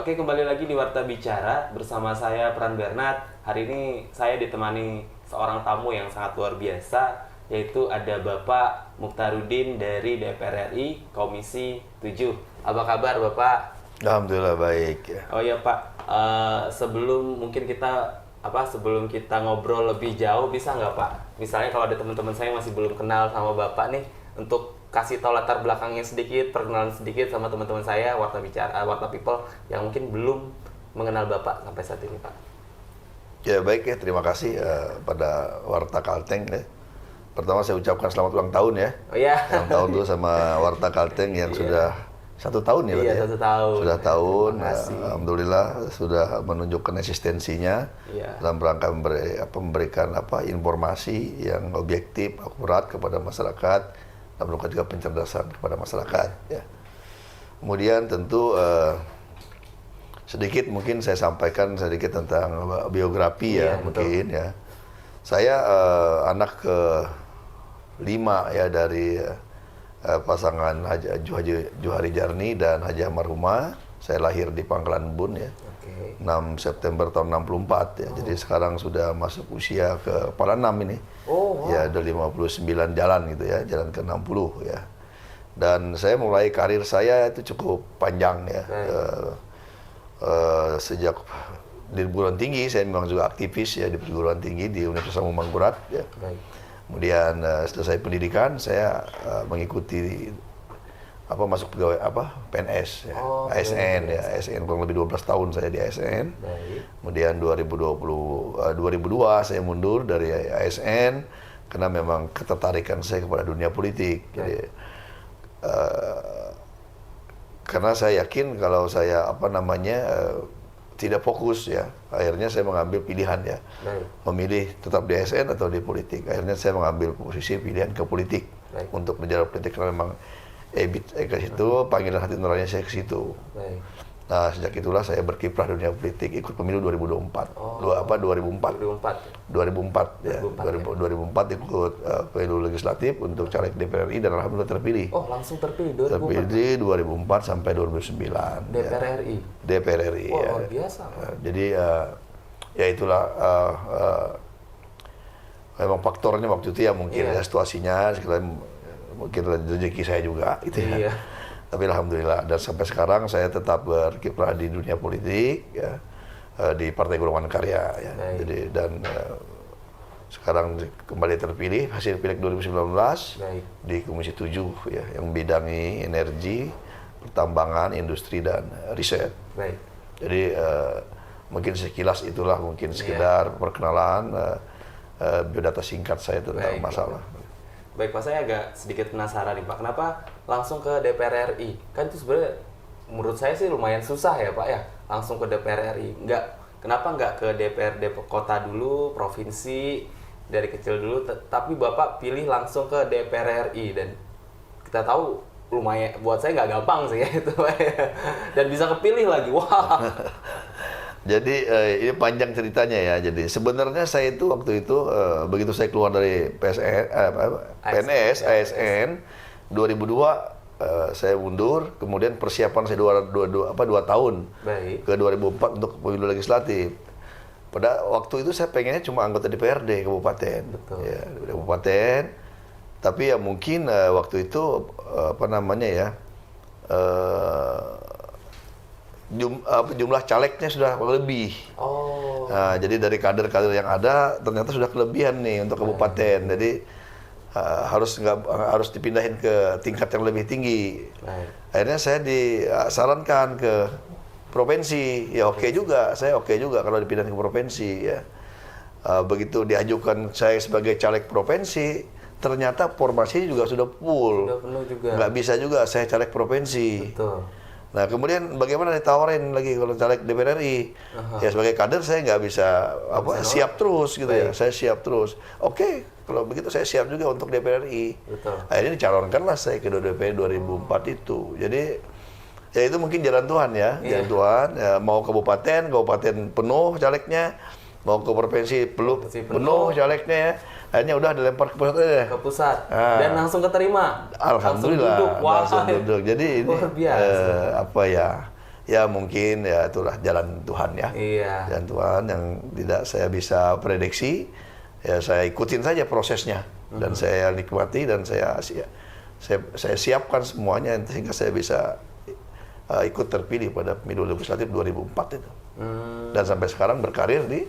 Oke, kembali lagi di Warta Bicara bersama saya Pran Bernard. Hari ini saya ditemani seorang tamu yang sangat luar biasa, yaitu ada Bapak Mukhtaruddin dari DPR RI Komisi 7. Apa kabar Bapak? Alhamdulillah baik. Oh iya Pak, sebelum kita ngobrol lebih jauh, bisa nggak Pak? Misalnya kalau ada teman-teman saya yang masih belum kenal sama Bapak nih, untuk kasih tahu latar belakangnya sedikit, perkenalan sedikit sama teman-teman saya, Warta Bicara, Warta People yang mungkin belum mengenal Bapak sampai saat ini Pak. Ya baik ya, terima kasih pada Warta Kalteng ya. Pertama saya ucapkan selamat ulang tahun ya. Oh iya. Ulang tahun dulu sama Warta Kalteng yang sudah 1 tahun ya. Iya, ya? 1 tahun. Sudah tahun, Terima kasih. alhamdulillah sudah menunjukkan eksistensinya dalam rangka memberikan informasi yang objektif, akurat kepada masyarakat, dan melakukan juga pencerdasan kepada masyarakat. Ya. Kemudian tentu sedikit mungkin saya sampaikan sedikit tentang biografi ya, mungkin ya. Saya anak ke-5 ya dari pasangan Haji Juhari Jarni dan Haji Almarhumah. Saya lahir di Pangkalan Bun ya. 6 September tahun 64 ya. Jadi sekarang sudah masuk usia ke kepala 6 ini. Ya ada 59 jalan gitu ya, jalan ke 60 ya. Dan saya mulai karir saya itu cukup panjang ya. Sejak di perguruan tinggi saya memang juga aktivis ya di perguruan tinggi di Universitas Mangkurat ya. Kemudian setelah saya pendidikan saya mengikuti masuk pegawai PNS ya, ASN ya, ASN kurang lebih 12 tahun saya di ASN. Kemudian 2002 saya mundur dari ASN karena memang ketertarikan saya kepada dunia politik. Jadi karena saya yakin kalau saya tidak fokus ya, akhirnya saya mengambil pilihan ya, memilih tetap di ASN atau di politik. Akhirnya saya mengambil posisi pilihan ke politik untuk menjalani politik karena memang ke situ, panggilan hati nurani saya ke situ. Nah, sejak itulah saya berkiprah di dunia politik, ikut pemilu 2024. 2004 ya. 2004 ikut pemilu legislatif untuk caleg DPR RI dan alhamdulillah terpilih. Oh, langsung terpilih 2004. Terpilih 2004 sampai 2009. DPR ya. RI. DPR RI. Oh, ya. luar biasa. Jadi ya itulah memang faktornya waktu itu ya mungkin ya situasinya sekalian mungkin rezeki saya juga gitu ya. Tapi alhamdulillah dan sampai sekarang saya tetap berkiprah di dunia politik ya, di Partai Golongan Karya ya. Jadi dan sekarang kembali terpilih hasil Pileg 2019 di Komisi 7 ya yang membidangi energi, pertambangan, industri dan riset. Jadi mungkin sekilas itulah mungkin sekedar perkenalan biodata singkat saya tentang masalah. Baik Pak, saya agak sedikit penasaran nih Pak, kenapa langsung ke DPR RI? Kan itu sebenarnya menurut saya sih lumayan susah ya Pak ya, langsung ke DPR RI. Kenapa nggak ke DPRD kota dulu, provinsi, dari kecil dulu, tapi Bapak pilih langsung ke DPR RI, dan kita tahu lumayan, buat saya nggak gampang sih ya itu Pak ya. Dan bisa kepilih lagi, wah. Jadi ini panjang ceritanya ya. Jadi sebenarnya saya itu waktu itu begitu saya keluar dari PNS ASN 2002 saya mundur, kemudian persiapan saya 2 tahun ke 2004 untuk pemilu legislatif. Pada waktu itu saya pengennya cuma anggota DPRD kabupaten. Ya, kabupaten. Tapi ya mungkin waktu itu jumlah calegnya sudah lebih. Nah, jadi dari kader-kader yang ada ternyata sudah kelebihan nih untuk kabupaten. Jadi harus dipindahin ke tingkat yang lebih tinggi. Akhirnya saya disarankan ke provinsi. Ya saya oke juga kalau dipindahin ke provinsi ya. Begitu diajukan saya sebagai caleg provinsi, ternyata formasi juga sudah full. Sudah penuh juga. Nggak bisa juga saya caleg provinsi. Betul. Nah kemudian bagaimana ditawarin lagi kalau caleg DPR RI? Ya sebagai kader saya nggak bisa siap terus gitu ya. Saya siap terus. Oke, kalau begitu saya siap juga untuk DPR RI. Akhirnya dicalonkanlah saya ke DPR 2004 itu. Jadi ya itu mungkin jalan Tuhan ya, jalan Tuhan. Ya, mau kabupaten penuh calegnya, mau ke provinsi penuh calegnya ya. Akhirnya udah dilempar ke pusat aja. Ke pusat. Dan langsung keterima. Alhamdulillah. Langsung duduk. Jadi ini Ya mungkin ya itulah jalan Tuhan ya. Iya. Jalan Tuhan yang tidak saya bisa prediksi. Ya saya ikutin saja prosesnya dan saya nikmati dan saya siapkan semuanya sehingga saya bisa ikut terpilih pada pemilu legislatif 2004 itu. Dan sampai sekarang berkarir di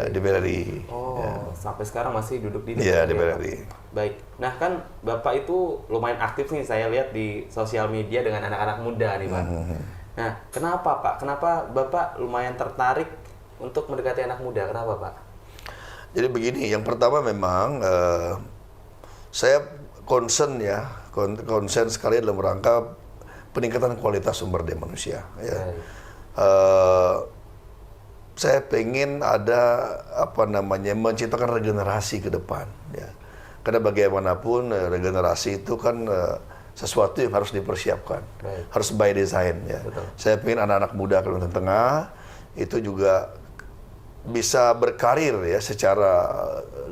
DPR RI. Oh, ya. Sampai sekarang masih duduk di DPR RI. Baik. Nah kan Bapak itu lumayan aktif nih saya lihat di sosial media dengan anak-anak muda nih Pak. Nah, kenapa Pak? Kenapa Bapak lumayan tertarik untuk mendekati anak muda? Kenapa Pak? Jadi begini, yang pertama memang saya concern sekali dalam rangka peningkatan kualitas sumber daya manusia. Ya. Saya pengen ada menciptakan regenerasi ke depan. Ya. Karena bagaimanapun regenerasi itu kan sesuatu yang harus dipersiapkan, harus by design ya. Betul. Saya ingin anak-anak muda Kalimantan Tengah itu juga bisa berkarir ya secara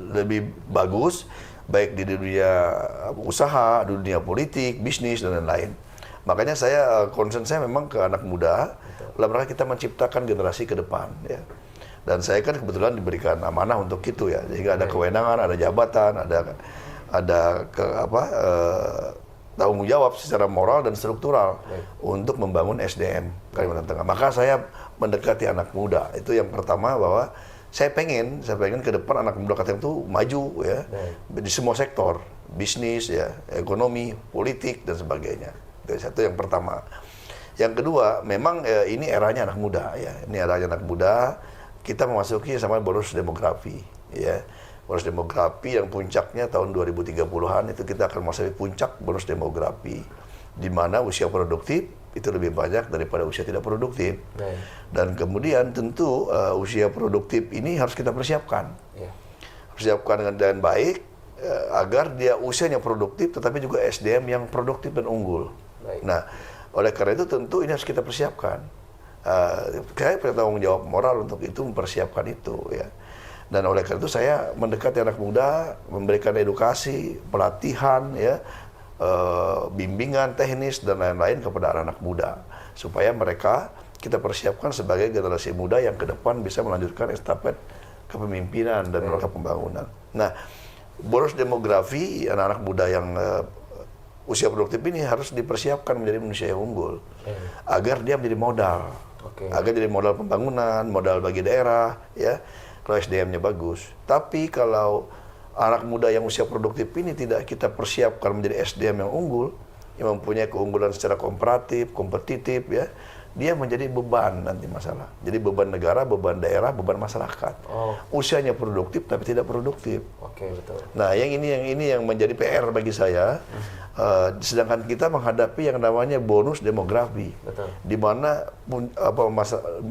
lebih bagus, baik di dunia usaha, dunia politik, bisnis dan lain-lain. Makanya saya concern saya memang ke anak muda, dalam rangka kita menciptakan generasi ke depan ya. Dan saya kan kebetulan diberikan amanah untuk itu ya, sehingga ada kewenangan, ada jabatan, ada tanggung jawab secara moral dan struktural untuk membangun SDM Kalimantan Tengah. Maka saya mendekati anak muda. Itu yang pertama, bahwa saya pengen ke depan anak muda Kalimantan itu maju ya di semua sektor, bisnis ya, ekonomi, politik dan sebagainya. Itu satu yang pertama. Yang kedua, memang ini eranya anak muda ya. Ini eranya anak muda. Kita memasuki sama bonus demografi ya. Bonus demografi yang puncaknya tahun 2030-an itu kita akan memasuki puncak bonus demografi, di mana usia produktif itu lebih banyak daripada usia tidak produktif. Dan kemudian tentu usia produktif ini harus kita persiapkan. Persiapkan dengan baik agar dia usianya produktif tetapi juga SDM yang produktif dan unggul. Nah, oleh karena itu tentu ini harus kita persiapkan. Saya punya tanggung jawab moral untuk itu, mempersiapkan itu ya. Dan oleh karena itu saya mendekati anak muda, memberikan edukasi, pelatihan, ya, bimbingan teknis dan lain-lain kepada anak muda, supaya mereka kita persiapkan sebagai generasi muda yang ke depan bisa melanjutkan estafet kepemimpinan dan rangka pembangunan. Nah, bonus demografi anak-anak muda yang usia produktif ini harus dipersiapkan menjadi manusia yang unggul, agar dia menjadi modal, agar jadi modal pembangunan, modal bagi daerah, ya. Kalau SDM-nya bagus. Tapi kalau anak muda yang usia produktif ini tidak kita persiapkan menjadi SDM yang unggul, yang mempunyai keunggulan secara komparatif, kompetitif, ya, dia menjadi beban nanti masalah. Jadi beban negara, beban daerah, beban masyarakat. Usianya produktif tapi tidak produktif. Betul. Nah, yang ini yang menjadi PR bagi saya. Sedangkan kita menghadapi yang namanya bonus demografi, di mana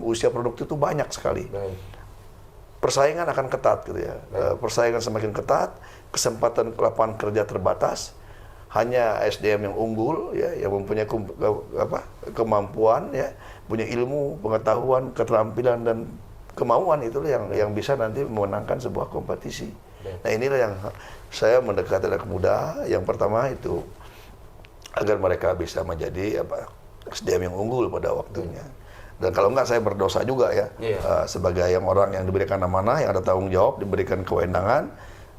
usia produktif itu banyak sekali. Persaingan akan ketat gitu ya. Persaingan semakin ketat, kesempatan lapangan kerja terbatas. Hanya SDM yang unggul ya, yang mempunyai kemampuan ya, punya ilmu, pengetahuan, keterampilan dan kemauan itu yang bisa nanti memenangkan sebuah kompetisi. Nah, inilah yang saya mendekati anak muda. Yang pertama itu agar mereka bisa menjadi SDM yang unggul pada waktunya. Dan kalau enggak saya berdosa juga ya, sebagai orang yang diberikan amanah, yang ada tanggung jawab, diberikan kewenangan,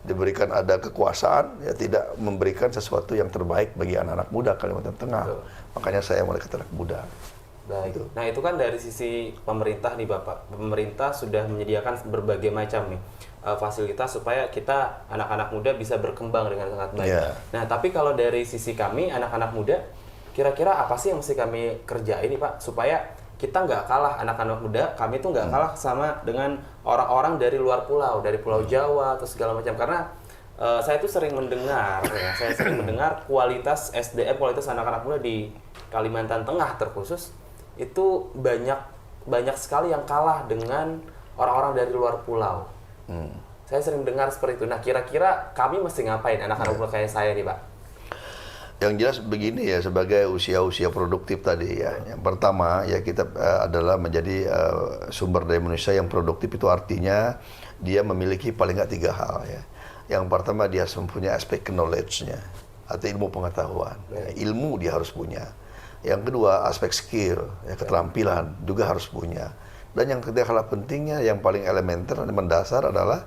diberikan ada kekuasaan, ya tidak memberikan sesuatu yang terbaik bagi anak-anak muda Kalimantan Tengah. Makanya saya mendekati anak muda. Baik. Nah, itu kan dari sisi pemerintah nih Bapak. Pemerintah sudah menyediakan berbagai macam nih fasilitas supaya kita anak-anak muda bisa berkembang dengan sangat baik. Nah, tapi kalau dari sisi kami anak-anak muda, kira-kira apa sih yang mesti kami kerjain nih Pak supaya kita nggak kalah, anak-anak muda kami tuh nggak kalah sama dengan orang-orang dari luar pulau, dari Pulau Jawa atau segala macam. Karena saya tuh sering mendengar, kualitas SDM, kualitas anak-anak muda di Kalimantan Tengah terkhusus itu banyak sekali yang kalah dengan orang-orang dari luar pulau. Saya sering dengar seperti itu. Nah, kira-kira kami mesti ngapain anak-anak muda kayak saya nih Pak? Yang jelas begini ya, sebagai usia-usia produktif tadi ya. Yang pertama ya kita adalah menjadi sumber daya manusia yang produktif, itu artinya dia memiliki paling nggak 3 hal ya. Yang pertama dia mempunyai aspek knowledge-nya atau ilmu pengetahuan. Ya, ilmu dia harus punya. Yang kedua, aspek skill, ya, keterampilan juga harus punya. Dan yang ketiga hal pentingnya, yang paling elementer dan mendasar adalah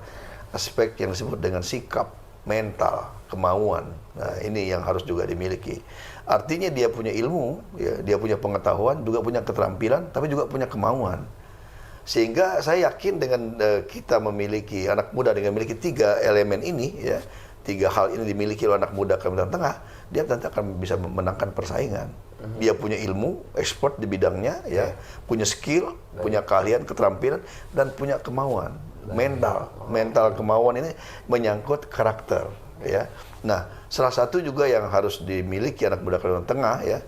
aspek yang disebut dengan sikap, mental, kemauan. Nah, ini yang harus juga dimiliki. Artinya dia punya ilmu, ya, dia punya pengetahuan, juga punya keterampilan, tapi juga punya kemauan. Sehingga saya yakin dengan kita memiliki anak muda dengan memiliki 3 elemen ini, ya, 3 hal ini dimiliki oleh anak muda Kalimantan Tengah, dia tentu akan bisa memenangkan persaingan. Dia punya ilmu, expert di bidangnya, ya, punya skill, punya keahlian, keterampilan, dan punya kemauan, mental kemauan ini menyangkut karakter, ya. Nah, salah satu juga yang harus dimiliki anak muda Kalimantan Tengah, ya,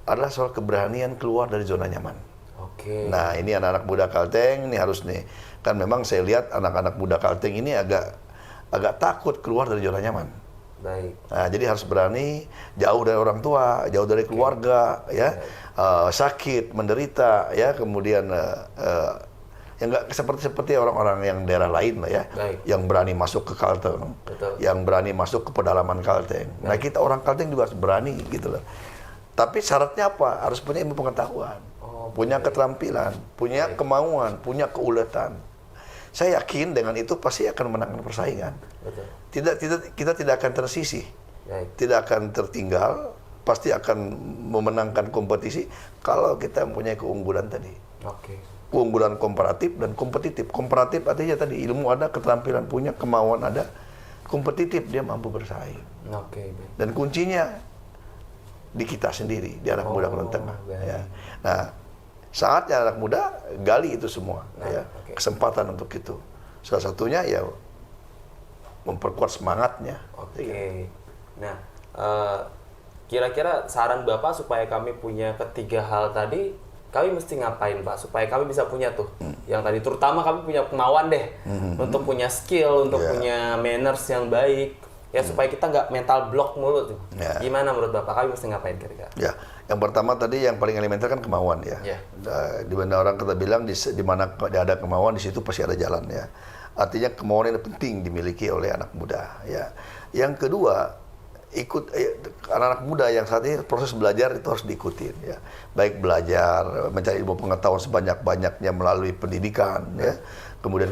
adalah soal keberanian keluar dari zona nyaman. Nah, ini anak-anak muda Kalteng ini harus nih, kan memang saya lihat anak-anak muda Kalteng ini agak takut keluar dari zona nyaman. Baik. Nah, jadi harus berani jauh dari orang tua, jauh dari keluarga, ya, sakit, menderita, ya, kemudian yang nggak seperti orang-orang yang daerah lain lah, ya, yang berani masuk ke Kalteng, yang berani masuk ke pedalaman Kalteng. Nah, kita orang Kalteng juga harus berani gitu loh. Tapi syaratnya apa? Harus punya ilmu pengetahuan, punya keterampilan, punya kemauan, punya keuletan. Saya yakin dengan itu pasti akan memenangkan persaingan. Kita tidak akan tersisih, tidak akan tertinggal, pasti akan memenangkan kompetisi kalau kita mempunyai keunggulan tadi. Keunggulan komparatif dan kompetitif. Komparatif artinya tadi ilmu ada, keterampilan punya, kemauan ada. Kompetitif dia mampu bersaing. Dan kuncinya di kita sendiri, di anak muda Kalimantan Tengah. Ya. Nah, saatnya anak muda gali itu semua, ya, kesempatan untuk itu. Salah satunya ya memperkuat semangatnya. Nah, kira-kira saran Bapak supaya kami punya ketiga hal tadi, kami mesti ngapain, Pak? Supaya kami bisa punya tuh, yang tadi, terutama kami punya kemauan deh, untuk punya skill, untuk punya manners yang baik, ya, supaya kita nggak mental block mulu tuh. Gimana menurut Bapak, kami mesti ngapain kira-kira? Ya, yang pertama tadi yang paling elementer kan kemauan, ya. Di mana orang kita bilang di mana ada kemauan di situ pasti ada jalan, ya. Artinya kemauan ini penting dimiliki oleh anak muda, ya. Yang kedua, anak-anak muda yang saat ini proses belajar itu harus diikutin, ya. Baik belajar, mencari ilmu pengetahuan sebanyak-banyaknya melalui pendidikan, ya. Kemudian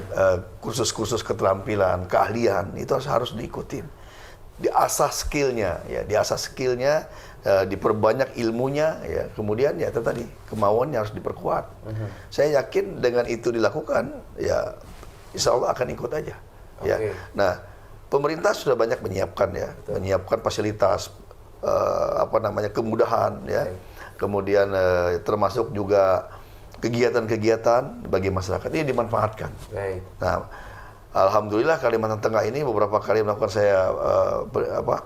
kursus-kursus keterampilan, keahlian itu harus diikutin. Diasah skillnya, ya, diperbanyak ilmunya, ya. Kemudian ya itu tadi kemauannya harus diperkuat. Saya yakin dengan itu dilakukan, ya, insya Allah akan ikut aja. Ya. Nah, pemerintah sudah banyak menyiapkan, ya, menyiapkan fasilitas, kemudahan, ya. Kemudian termasuk juga kegiatan-kegiatan bagi masyarakat ini dimanfaatkan. Nah, alhamdulillah Kalimantan Tengah ini beberapa kali melakukan saya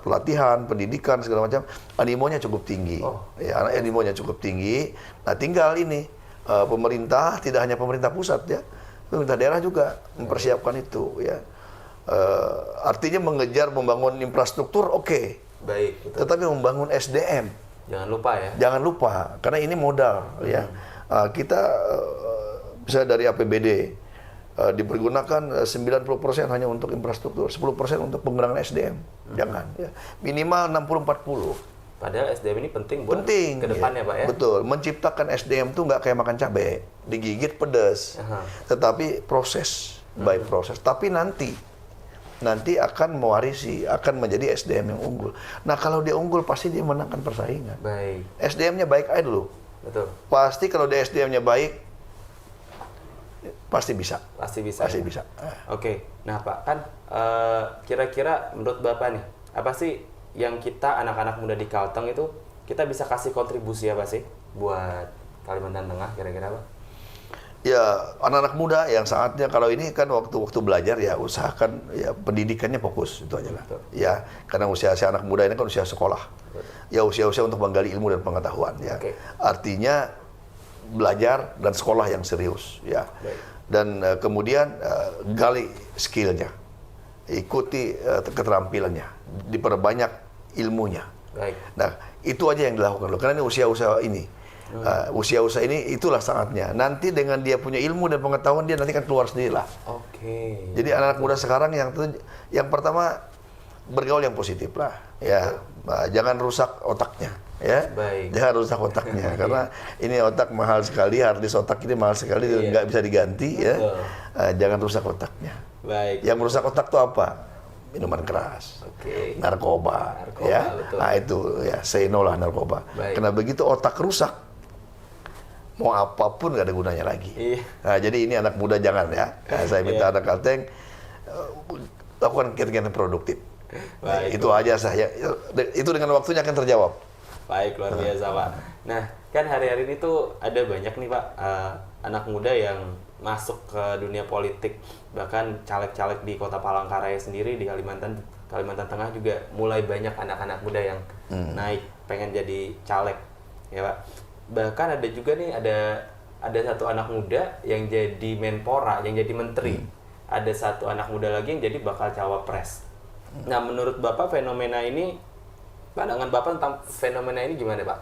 pelatihan, pendidikan segala macam, animonya cukup tinggi. Ya, animonya cukup tinggi. Nah, tinggal ini pemerintah, tidak hanya pemerintah pusat, ya, pemerintah daerah juga mempersiapkan itu, ya. Artinya mengejar membangun infrastruktur, tetapi membangun SDM jangan lupa, ya. Jangan lupa, karena ini modal, ya. Kita bisa dari APBD dipergunakan 90% hanya untuk infrastruktur, 10% untuk pengembangan SDM. Jangan, ya. Minimal 60-40. Padahal SDM ini penting buat ke depannya, Pak, ya. Betul. Menciptakan SDM tuh nggak kayak makan cabai, digigit pedas. Tetapi proses, by proses. Tapi nanti akan mewarisi, akan menjadi SDM yang unggul. Nah, kalau dia unggul pasti dia menangkan persaingan. SDM-nya baik aja dulu. Pasti kalau dia SDM-nya baik, pasti bisa. Pasti bisa. Nah, Pak, kan kira-kira menurut Bapak nih, apa sih yang kita anak-anak muda di Kalteng itu kita bisa kasih kontribusi apa sih buat Kalimantan Tengah kira-kira, Pak? Ya, anak-anak muda yang saatnya kalau ini kan waktu belajar, ya, usahakan ya pendidikannya fokus itu aja lah. Ya, karena usia anak muda ini kan usia sekolah. Ya, usia-usia untuk menggali ilmu dan pengetahuan, ya. Artinya belajar dan sekolah yang serius, ya. Dan kemudian gali skillnya, ikuti keterampilannya, diperbanyak ilmunya. Nah, itu aja yang dilakukan loh, karena ini usia-usia ini. Usia-usia ini itulah saatnya. Nanti dengan dia punya ilmu dan pengetahuan, dia nanti kan keluar sendirilah. Jadi anak-anak muda sekarang yang pertama bergaul yang positif lah, ya. Jangan rusak otaknya. ya. Baik. Jangan rusak otaknya karena ini otak mahal sekali, hard disk otak ini mahal sekali, nggak bisa diganti ya. Jangan rusak otaknya. Baik. Yang merusak otak itu apa? Minuman keras, narkoba, ya. Betul. Nah itu ya, say no lah narkoba. Baik. Karena begitu otak rusak, mau apapun nggak ada gunanya lagi. Iya. Nah, jadi ini anak muda jangan ya. Saya minta anak Kalteng lakukan kegiatan produktif. Baik, itu aja saya. Itu dengan waktunya akan terjawab. Baik, luar biasa Pak. Nah, kan hari-hari ini tuh ada banyak nih Pak anak muda yang masuk ke dunia politik, bahkan caleg-caleg di Kota Palangkaraya sendiri di Kalimantan Tengah juga mulai banyak anak-anak muda yang naik pengen jadi caleg, ya Pak. Bahkan ada juga nih ada satu anak muda yang jadi menpora, yang jadi menteri. Ada satu anak muda lagi yang jadi bakal cawapres. Nah, menurut Bapak pandangan Bapak tentang fenomena ini gimana, Pak?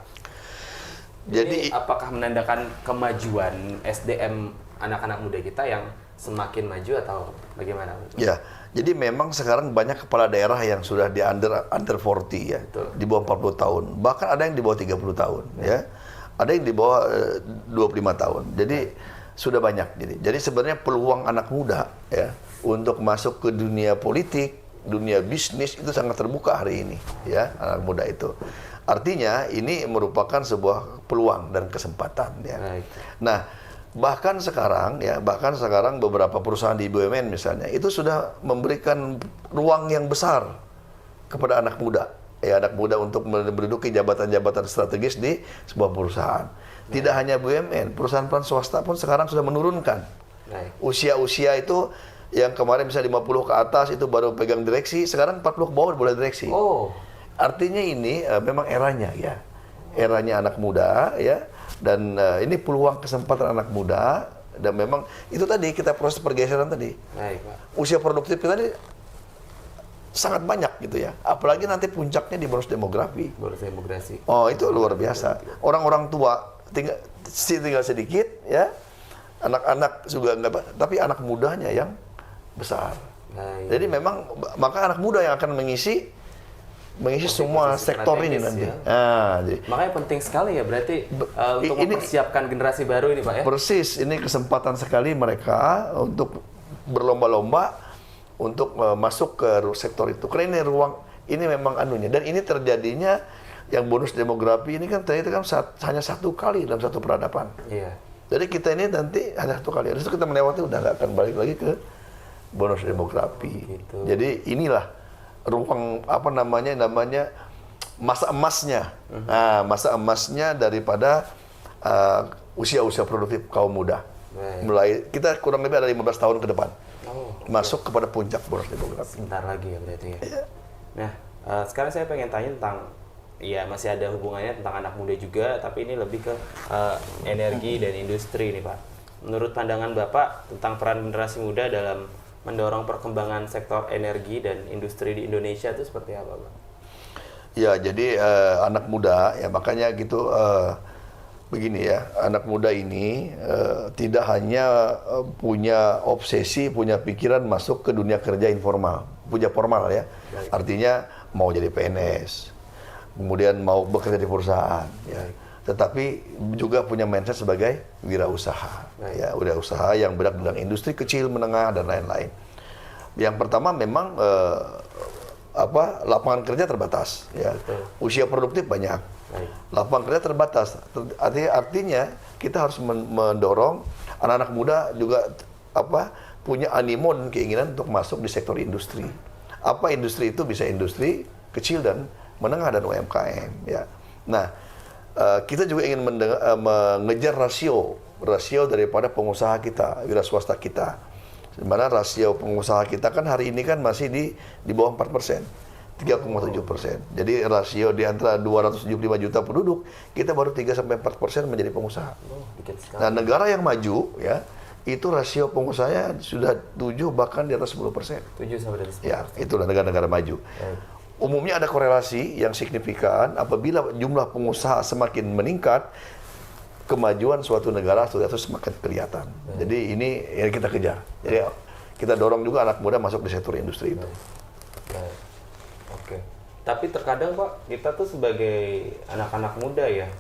Jadi apakah menandakan kemajuan SDM anak-anak muda kita yang semakin maju atau bagaimana? Ya, jadi memang sekarang banyak kepala daerah yang sudah di under 40 ya, di bawah 40 tahun. Bahkan ada yang di bawah 30 tahun ya. Ada yang di bawah 25 tahun. Jadi sudah banyak. Jadi sebenarnya peluang anak muda ya untuk masuk ke dunia politik, dunia bisnis itu sangat terbuka hari ini ya, anak muda itu. Artinya ini merupakan sebuah peluang dan kesempatan ya. Nah, bahkan sekarang beberapa perusahaan di BUMN misalnya itu sudah memberikan ruang yang besar kepada anak muda. Ya, anak muda untuk menduduki jabatan-jabatan strategis di sebuah perusahaan. Tidak hanya BUMN, perusahaan-perusahaan swasta pun sekarang sudah menurunkan. Usia-usia itu yang kemarin bisa 50 ke atas itu baru pegang direksi, sekarang 40 ke bawah boleh direksi. Artinya ini memang eranya ya. Eranya anak muda ya. Dan ini peluang kesempatan anak muda dan memang itu tadi kita proses pergeseran tadi. Pak. Usia produktif kita ini sangat banyak gitu ya. Apalagi nanti puncaknya di bonus demografi. Bonus demografi. Oh, itu luar biasa. Orang-orang tua tinggal sedikit ya. Anak-anak juga enggak, tapi anak mudanya yang besar. Jadi memang maka anak muda yang akan mengisi semua sektor ini nanti. Ya. Makanya penting sekali ya berarti untuk mempersiapkan generasi baru ini Pak ya. Persis, ini kesempatan sekali mereka untuk berlomba-lomba untuk masuk ke sektor itu. Karena ini memang anunya dan ini terjadinya yang bonus demografi ini kan ternyata hanya satu kali dalam satu peradaban. Iya. Jadi kita ini nanti hanya satu kali. Habis itu kita melewati udah nggak akan balik lagi ke bonus demografi. Gitu. Jadi inilah ruang namanya masa emasnya. Nah, masa emasnya daripada usia-usia produktif kaum muda. Mulai kita kurang lebih ada 15 tahun ke depan. Masuk kepada puncak bonus demografi. Sebentar lagi ya berarti ya. Nah, sekarang saya pengen tanya tentang masih ada hubungannya tentang anak muda juga, tapi ini lebih ke energi dan industri nih Pak. Menurut pandangan Bapak tentang peran generasi muda dalam mendorong perkembangan sektor energi dan industri di Indonesia itu seperti apa, Pak? Ya, jadi anak muda ya makanya gitu begini ya, anak muda ini tidak hanya punya obsesi, punya pikiran masuk ke dunia kerja informal, punya formal ya. Artinya mau jadi PNS, kemudian mau bekerja di perusahaan ya. Tetapi juga punya mindset sebagai wirausaha. Ya, wirausaha yang bergerak dalam industri kecil, menengah dan lain-lain. Yang pertama memang lapangan kerja terbatas ya. Usia produktif banyak. Lapangan kerja terbatas. Artinya kita harus mendorong anak-anak muda juga punya animo dan keinginan untuk masuk di sektor industri. Apa industri itu? Bisa industri kecil dan menengah dan UMKM ya. Nah, kita juga ingin mengejar rasio daripada pengusaha kita, wira swasta kita. Di mana rasio pengusaha kita kan hari ini kan masih di bawah 4%, 3,7%. Jadi rasio di antara 275 juta penduduk, kita baru 3-4% menjadi pengusaha. Nah, negara yang maju ya, itu rasio pengusahanya sudah 7 bahkan di atas 10%. 7 sampai di atas 10%. Ya, itulah negara-negara maju. Umumnya ada korelasi yang signifikan apabila jumlah pengusaha semakin meningkat, kemajuan suatu negara sudah semakin kelihatan. Jadi ini yang kita kejar. Jadi kita dorong juga anak muda masuk di sektor industri itu. Oke. Tapi terkadang Pak, kita tuh sebagai anak-anak muda ya,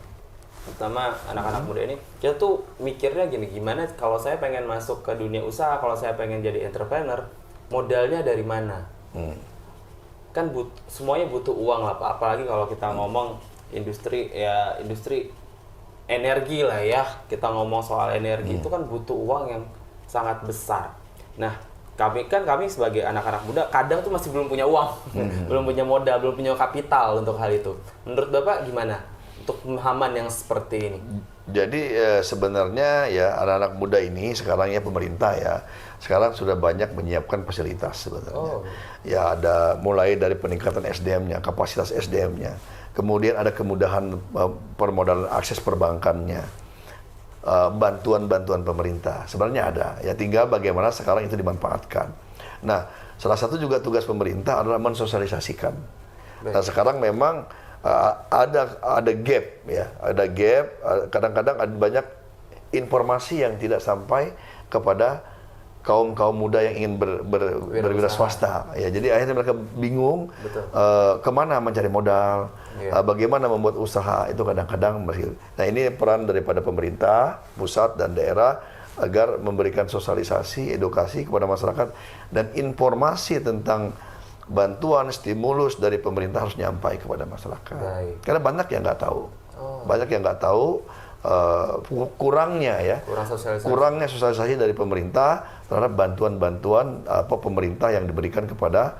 terutama anak-anak muda ini, kita tuh mikirnya gini, gimana kalau saya pengen masuk ke dunia usaha, kalau saya pengen jadi entrepreneur, modalnya dari mana? Kan semuanya butuh uang lah Pak, apalagi kalau kita ngomong industri energi lah ya, kita ngomong soal energi itu kan butuh uang yang sangat besar. Nah, kami sebagai anak-anak muda kadang tuh masih belum punya uang, belum punya modal, belum punya kapital untuk hal itu. Menurut Bapak gimana untuk pemahaman yang seperti ini? Jadi sebenarnya ya anak-anak muda ini sekarang ya pemerintah ya sekarang sudah banyak menyiapkan fasilitas sebenarnya. Ya ada mulai dari peningkatan SDM-nya, kapasitas SDM-nya. Kemudian ada kemudahan permodalan akses perbankannya. Bantuan-bantuan pemerintah sebenarnya ada ya, tinggal bagaimana sekarang itu dimanfaatkan. Nah, salah satu juga tugas pemerintah adalah mensosialisasikan. Nah, sekarang memang ada gap ya, ada gap. Kadang-kadang ada banyak informasi yang tidak sampai kepada kaum muda yang ingin berwira swasta ya. Jadi akhirnya mereka bingung kemana mencari modal, bagaimana membuat usaha itu kadang-kadang. Nah, ini peran daripada pemerintah pusat dan daerah agar memberikan sosialisasi, edukasi kepada masyarakat, dan informasi tentang bantuan stimulus dari pemerintah harus nyampai kepada masyarakat. Karena banyak yang nggak tahu, banyak yang nggak tahu. Kurangnya sosialisasi dari pemerintah terhadap bantuan-bantuan pemerintah yang diberikan kepada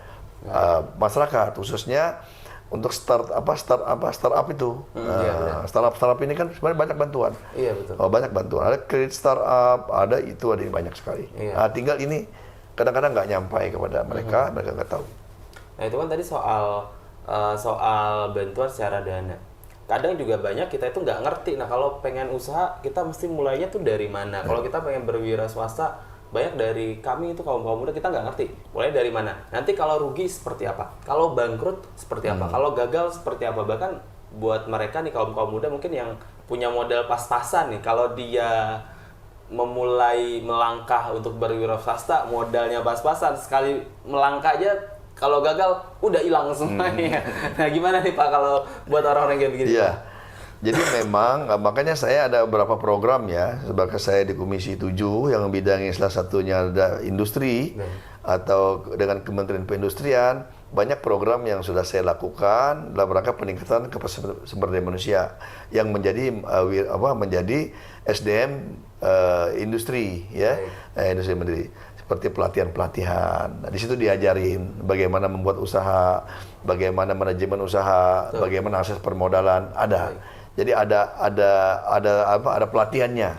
masyarakat, khususnya untuk startup itu. Startup ini kan sebenarnya banyak bantuan. Iya, betul. Banyak bantuan. Ada kredit startup, ada banyak sekali. Nah, tinggal ini kadang-kadang nggak nyampai kepada mereka, mereka nggak tahu. Nah, itu kan tadi soal bantuan secara dana. Kadang juga banyak kita itu nggak ngerti. Nah, kalau pengen usaha kita mesti mulainya tuh dari mana? Kalau kita pengen berwira swasta, banyak dari kami itu kaum muda kita nggak ngerti mulai dari mana. Nanti kalau rugi seperti apa? Kalau bangkrut seperti apa? Kalau gagal seperti apa? Bahkan buat mereka nih kaum muda mungkin yang punya modal pas-pasan nih, kalau dia memulai melangkah untuk berwira swasta, modalnya pas-pasan, sekali melangkah aja kalau gagal udah hilang semuanya. Nah, gimana nih Pak kalau buat orang-orang yang begini? Iya. Jadi memang makanya saya ada beberapa program ya, sebagai saya di Komisi 7 yang bidangnya salah satunya ada industri atau dengan Kementerian Perindustrian, banyak program yang sudah saya lakukan dalam rangka peningkatan kapasitas sumber daya manusia yang menjadi menjadi SDM industri ya, industri mandiri. Seperti pelatihan-pelatihan. Nah, di situ diajarin bagaimana membuat usaha, bagaimana manajemen usaha, bagaimana akses permodalan, ada. Jadi ada pelatihannya,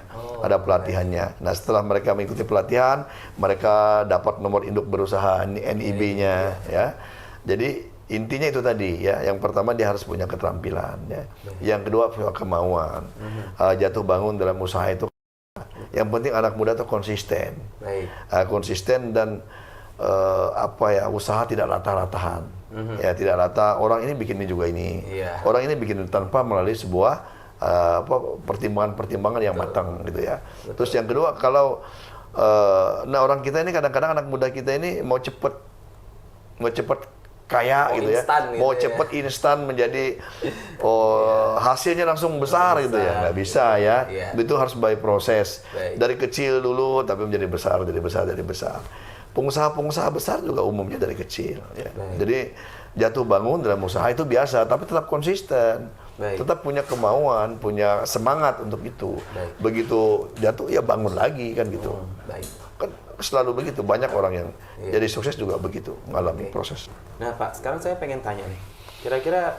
ada pelatihannya. Nah, setelah mereka mengikuti pelatihan, mereka dapat nomor induk berusaha NIB-nya, ya. Jadi intinya itu tadi ya. Yang pertama dia harus punya keterampilan, ya. Yang kedua punya kemauan. Jatuh bangun dalam usaha itu. Yang penting anak muda itu konsisten, konsisten dan usaha tidak rata-ratahan, ya tidak rata. Orang ini bikin ini juga ini, orang ini bikin tanpa melalui sebuah pertimbangan-pertimbangan yang matang gitu ya. Terus yang kedua kalau orang kita ini kadang-kadang anak muda kita ini mau cepet kaya gitu ya, mau cepet instan menjadi hasilnya langsung besar gitu ya, nggak bisa ya. Itu harus by proses dari kecil dulu tapi menjadi besar, jadi besar. Pengusaha besar juga umumnya dari kecil ya. Jadi jatuh bangun dalam usaha itu biasa, tapi tetap konsisten, tetap punya kemauan, punya semangat untuk itu. Begitu jatuh ya bangun lagi kan gitu. Kan selalu begitu, banyak orang yang jadi sukses juga begitu, mengalami proses. Nah Pak, sekarang saya pengen tanya nih, kira-kira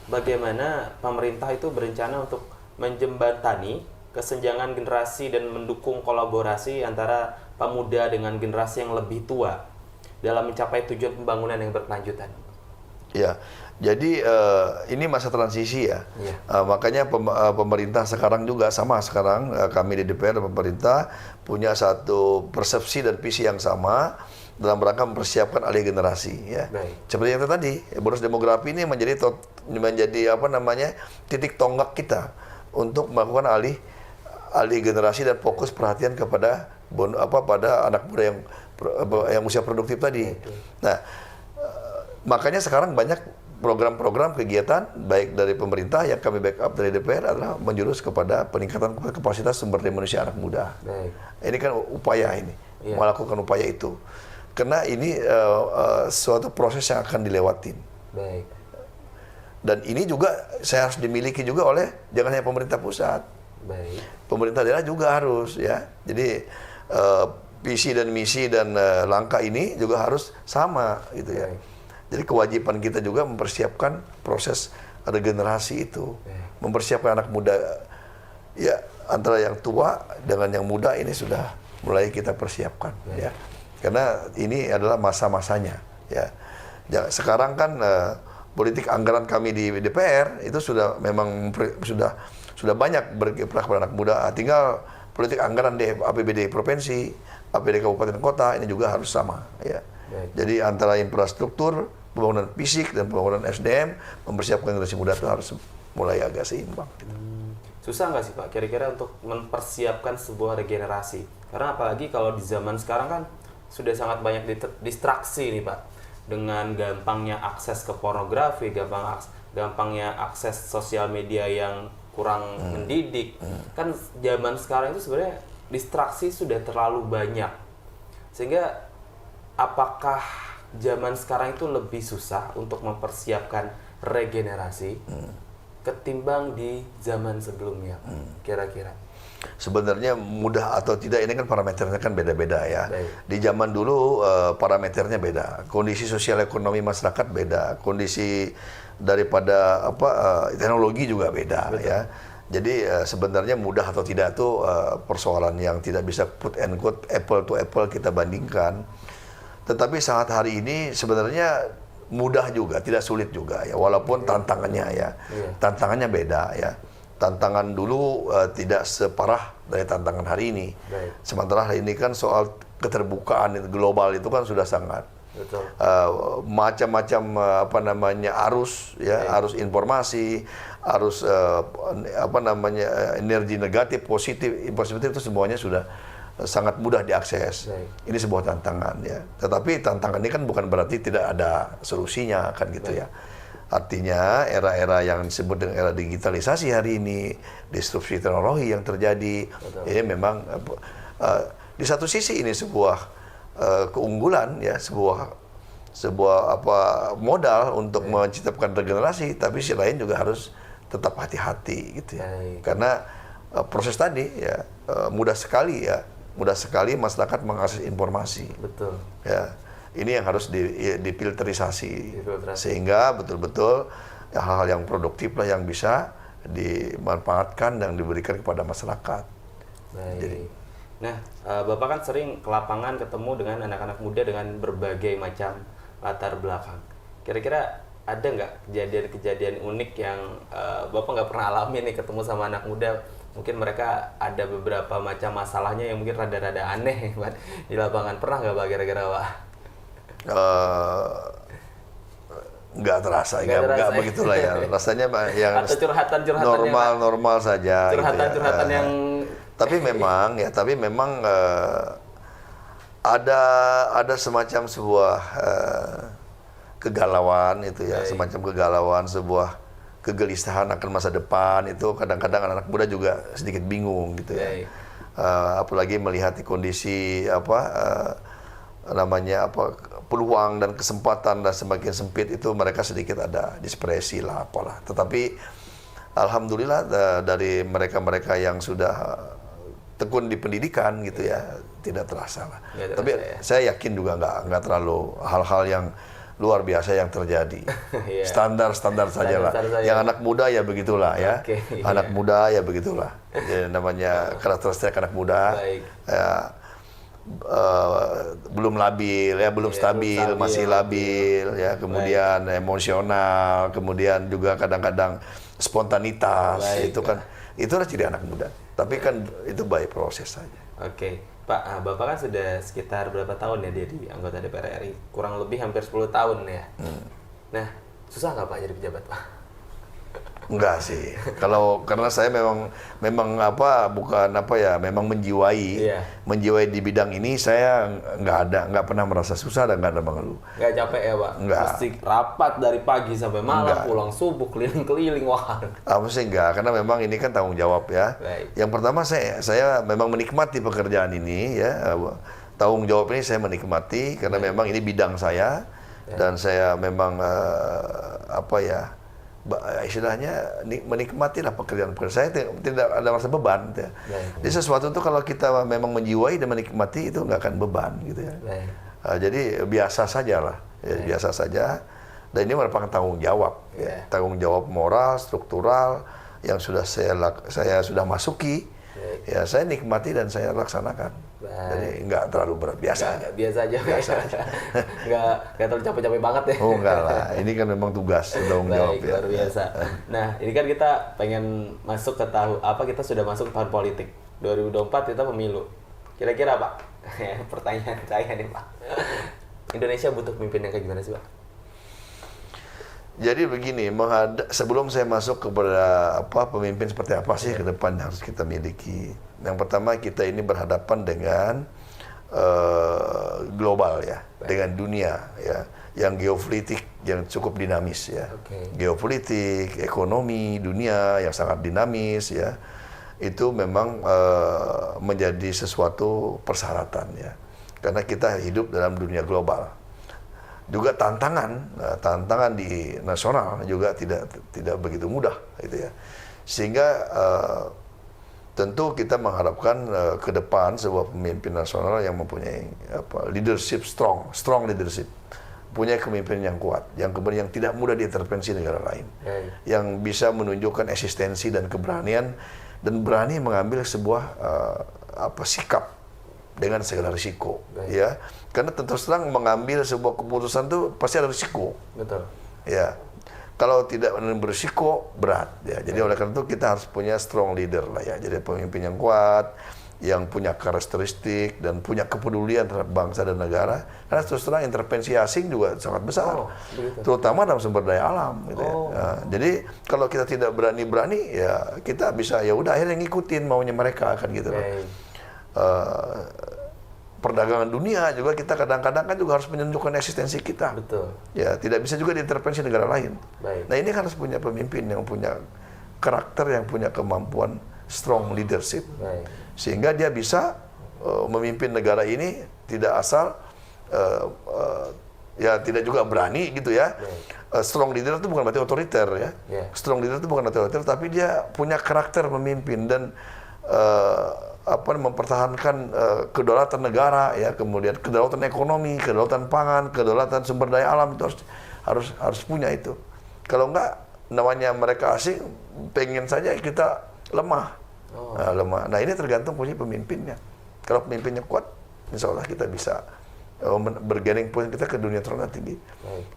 bagaimana pemerintah itu berencana untuk menjembatani kesenjangan generasi dan mendukung kolaborasi antara pemuda dengan generasi yang lebih tua dalam mencapai tujuan pembangunan yang berkelanjutan? Ya, jadi ini masa transisi ya. Makanya pemerintah sekarang juga sama sekarang kami di DPR dan pemerintah punya satu persepsi dan visi yang sama dalam rangka mempersiapkan alih generasi ya. Seperti yang tadi, bonus demografi ini menjadi titik tonggak kita untuk melakukan alih generasi dan fokus perhatian kepada pada anak muda yang usia produktif tadi. Nah, makanya sekarang banyak program-program kegiatan baik dari pemerintah yang kami backup dari DPR adalah menjurus kepada peningkatan kapasitas sumber daya manusia anak muda. Baik. Ini kan upaya ini, melakukan upaya itu. Karena ini suatu proses yang akan dilewatin. Baik. Dan ini juga saya harus dimiliki juga oleh jangan hanya pemerintah pusat. Baik. Pemerintah daerah juga harus ya. Jadi visi dan misi dan langkah ini juga harus sama gitu ya. Baik. Jadi kewajiban kita juga mempersiapkan proses regenerasi itu. Mempersiapkan anak muda ya antara yang tua dengan yang muda ini sudah mulai kita persiapkan ya. Karena ini adalah masa-masanya ya. Sekarang kan politik anggaran kami di DPR itu sudah memang sudah banyak berkiprah kepada anak muda. Tinggal politik anggaran di APBD provinsi, APBD kabupaten kota ini juga harus sama ya. Jadi antara infrastruktur, pembangunan fisik dan pembangunan SDM mempersiapkan generasi muda itu harus mulai agak seimbang. Susah nggak sih Pak kira-kira untuk mempersiapkan sebuah regenerasi? Karena apalagi kalau di zaman sekarang kan sudah sangat banyak distraksi nih Pak. Dengan gampangnya akses ke pornografi, gampangnya akses sosial media yang kurang mendidik. Kan zaman sekarang itu sebenarnya distraksi sudah terlalu banyak. Sehingga apakah zaman sekarang itu lebih susah untuk mempersiapkan regenerasi ketimbang di zaman sebelumnya, kira-kira? Sebenarnya mudah atau tidak ini kan parameternya kan beda-beda ya. Baik. Di zaman dulu parameternya beda, kondisi sosial ekonomi masyarakat beda, kondisi daripada teknologi juga beda. Betul. Ya. Jadi sebenarnya mudah atau tidak itu persoalan yang tidak bisa quote and quote apple to apple kita bandingkan. Tetapi saat hari ini sebenarnya mudah juga, tidak sulit juga ya, walaupun tantangannya ya, tantangannya beda ya. Tantangan dulu tidak separah dari tantangan hari ini. Sementara hari ini kan soal keterbukaan global itu kan sudah sangat. Betul. Macam-macam arus ya, arus informasi, arus energi negatif, positif itu semuanya sudah sangat mudah diakses. Ini sebuah tantangan ya. Tetapi tantangan ini kan bukan berarti tidak ada solusinya kan gitu ya. Artinya era-era yang disebut dengan era digitalisasi hari ini, disrupsi teknologi yang terjadi, ini memang di satu sisi ini sebuah keunggulan ya, sebuah modal untuk menciptakan regenerasi, tapi sisi lain juga harus tetap hati-hati gitu ya. Karena proses tadi ya mudah sekali masyarakat mengakses informasi. Betul. Ya, ini yang harus difilterisasi sehingga betul-betul ya, hal-hal yang produktif lah yang bisa dimanfaatkan dan diberikan kepada masyarakat. Baik. Jadi, nah, Bapak kan sering ke lapangan ketemu dengan anak-anak muda dengan berbagai macam latar belakang. Kira-kira ada nggak kejadian-kejadian unik yang Bapak nggak pernah alami nih ketemu sama anak muda? Mungkin mereka ada beberapa macam masalahnya yang mungkin rada-rada aneh di lapangan. Pernah nggak Pak kira-kira Pak? Nggak terasa, nggak begitulah ya. Rasanya yang atau curhatan-curhatan normal saja. Curhatan-curhatan yang. Tapi memang ada semacam sebuah kegalauan itu ya, semacam kegalauan, sebuah kegelisahan akan masa depan itu kadang-kadang anak muda juga sedikit bingung gitu ya. Apalagi melihat kondisi peluang dan kesempatan dan semakin sempit itu mereka sedikit ada dispresi lah apalah. Tetapi alhamdulillah dari mereka-mereka yang sudah tekun di pendidikan gitu ya tidak terasa lah. Tapi saya yakin juga nggak terlalu hal-hal yang luar biasa yang terjadi. Standar-standar saja lah. Yang anak muda ya begitulah ya. Anak muda ya begitulah. Jadi, namanya karakteristik anak muda. Belum labil ya, belum stabil, masih labil ya, kemudian emosional, kemudian juga kadang-kadang spontanitas. Itu kan itulah ciri anak muda. Tapi kan itu by proses saja. Pak, Bapak kan sudah sekitar berapa tahun ya dia di anggota DPR RI? Kurang lebih hampir 10 tahun ya. Nah, susah nggak Pak jadi pejabat Pak? Enggak sih. Karena saya memang memang menjiwai di bidang ini. Saya nggak pernah merasa susah dan nggak ada mengeluh. Nggak capek ya Pak? Nggak. Mesti rapat dari pagi sampai malam, Nggak. pulang subuh keliling-keliling, wah. Apa sih enggak? Karena memang ini kan tanggung jawab ya. Baik. Yang pertama saya memang menikmati pekerjaan ini ya. Tanggung jawab ini saya menikmati karena memang ini bidang saya dan saya memang istilahnya menikmati lah pekerjaan saya tidak ada rasa beban gitu ya. Jadi sesuatu itu kalau kita memang menjiwai dan menikmati itu nggak akan beban gitu ya. Jadi biasa saja lah, ya, biasa saja. Dan ini merupakan tanggung jawab, ya. Tanggung jawab moral, struktural yang sudah saya sudah masuki. Ya saya nikmati dan saya laksanakan. Jadi nggak terlalu berat, biasa aja. Biasa aja. Nggak terlalu capek-capek banget ya. Oh enggak lah, ini kan memang tugas, tanggung jawab ya. Luar biasa. Nah ini kan kita pengen masuk ke kita sudah masuk ke tahun politik. 2024 kita pemilu. Kira-kira Pak, pertanyaan saya nih Pak. Indonesia butuh pemimpin yang kayak gimana sih Pak? Jadi begini, sebelum saya masuk kepada pemimpin seperti apa sih ke depan yang harus kita miliki. Yang pertama kita ini berhadapan dengan global ya, dengan dunia ya, yang geopolitik yang cukup dinamis ya. Geopolitik, ekonomi dunia yang sangat dinamis ya, itu memang menjadi sesuatu persyaratan ya, karena kita hidup dalam dunia global. Juga tantangan di nasional juga tidak begitu mudah gitu ya, sehingga tentu kita mengharapkan ke depan sebuah pemimpin nasional yang mempunyai leadership strong leadership, punya kepemimpinan yang kuat, yang kemudian yang tidak mudah diintervensi negara lain, yang bisa menunjukkan eksistensi dan keberanian dan berani mengambil sebuah sikap dengan segala risiko, ya. Karena tentu terang mengambil sebuah keputusan itu pasti ada risiko. Betul. Ya. Kalau tidak berisiko berat, ya. Jadi oleh karena itu kita harus punya strong leader lah ya. Jadi pemimpin yang kuat, yang punya karakteristik dan punya kepedulian terhadap bangsa dan negara. Karena terus terang intervensi asing juga sangat besar, terutama dalam sumber daya alam. Gitu ya. Nah, jadi kalau kita tidak berani ya kita bisa ya udah akhirnya ngikutin maunya mereka kan gitu. Perdagangan dunia juga kita kadang-kadang kan juga harus menunjukkan eksistensi kita. Betul. Ya, tidak bisa juga diintervensi negara lain. Baik. Nah, ini harus punya pemimpin yang punya karakter, yang punya kemampuan strong leadership. Baik. Sehingga dia bisa memimpin negara ini tidak asal ya tidak juga berani gitu ya. Strong leader itu bukan berarti otoriter ya. Strong leader itu bukan otoriter, tapi dia punya karakter memimpin dan mempertahankan kedaulatan negara ya, kemudian kedaulatan ekonomi, kedaulatan pangan, kedaulatan sumber daya alam itu harus punya itu. Kalau enggak, namanya mereka asing pengen saja kita lemah. Lemah. Nah, ini tergantung punya pemimpinnya. Kalau pemimpinnya kuat, insya Allah kita bisa bergaining point kita ke dunia tertinggi.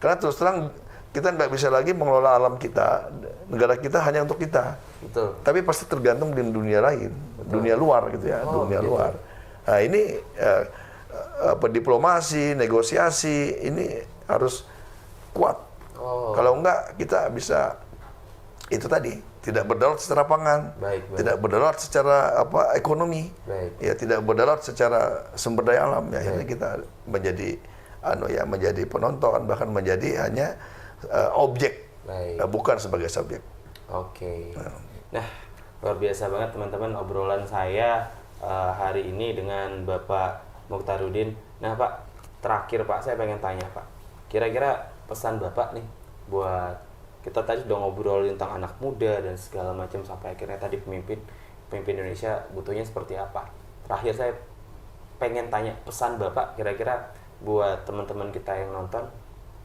Karena terus terang kita nggak bisa lagi mengelola alam kita, negara kita hanya untuk kita. Betul. Tapi pasti tergantung di dunia lain, dunia luar gitu ya, dunia luar. Nah ini diplomasi, negosiasi ini harus kuat. Kalau enggak kita bisa itu tadi tidak berdaulat secara pangan, tidak berdaulat secara ekonomi, ya tidak berdaulat secara sumber daya alam. Ya akhirnya kita menjadi penonton, bahkan menjadi hanya objek, bukan sebagai subjek. Nah, luar biasa banget teman-teman obrolan saya hari ini dengan Bapak Mukhtarudin. Nah Pak, terakhir Pak, saya pengen tanya Pak, kira-kira pesan Bapak nih buat kita tadi udah ngobrol tentang anak muda dan segala macam sampai akhirnya tadi pemimpin Indonesia butuhnya seperti apa. Terakhir saya pengen tanya pesan Bapak kira-kira buat teman-teman kita yang nonton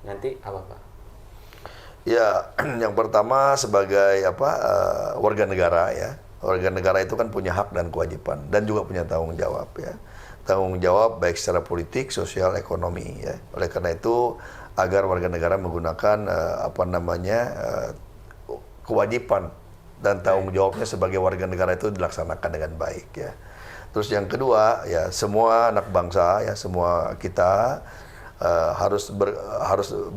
nanti apa Pak? Ya, yang pertama sebagai warga negara ya. Warga negara itu kan punya hak dan kewajiban dan juga punya tanggung jawab ya. Tanggung jawab baik secara politik, sosial, ekonomi ya. Oleh karena itu agar warga negara menggunakan kewajiban dan tanggung jawabnya sebagai warga negara itu dilaksanakan dengan baik ya. Terus yang kedua ya, semua anak bangsa ya, semua kita harus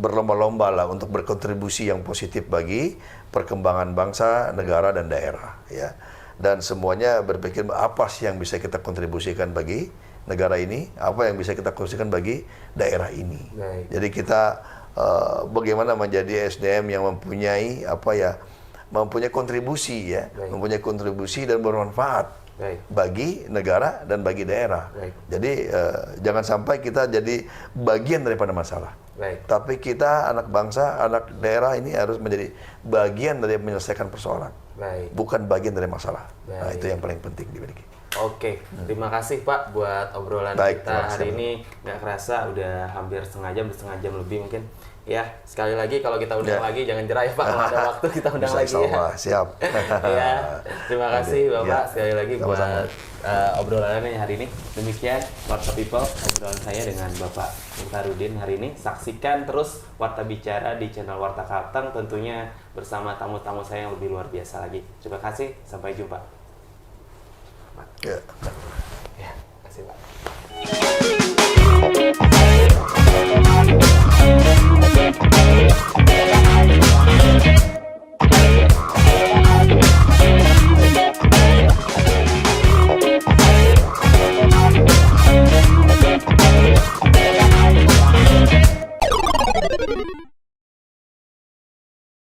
berlomba-lomba lah untuk berkontribusi yang positif bagi perkembangan bangsa, negara dan daerah ya. Dan semuanya berpikir apa sih yang bisa kita kontribusikan bagi negara ini, apa yang bisa kita kontribusikan bagi daerah ini. Baik. Jadi kita bagaimana menjadi SDM yang mempunyai mempunyai kontribusi ya, Baik. mempunyai kontribusi dan bermanfaat Baik. bagi negara dan bagi daerah. Baik. Jadi jangan sampai kita jadi bagian daripada masalah. Baik. Tapi kita anak bangsa, anak daerah ini harus menjadi bagian dari menyelesaikan persoalan. Baik. Bukan bagian dari masalah. Nah, Baik. itu yang paling penting dimiliki. Oke, terima kasih Pak buat obrolan Baik, kita terima kasih. hari ini. Nggak kerasa udah hampir setengah jam lebih mungkin. Ya, sekali lagi kalau kita undang Ya. lagi jangan jerah ya Pak, kalau ada waktu kita undang Bisa, lagi ya. insya Allah. Siap. Ya, terima kasih Bapak Ya. sekali lagi Sama-sama. buat obrolannya hari ini. Demikian Warta People, obrolan saya dengan Bapak Mukhtarudin hari ini. Saksikan terus Warta Bicara di channel Warta Kalteng, tentunya bersama tamu-tamu saya yang lebih luar biasa lagi. Terima kasih, sampai jumpa. Ya. Ya, terima kasih Pak.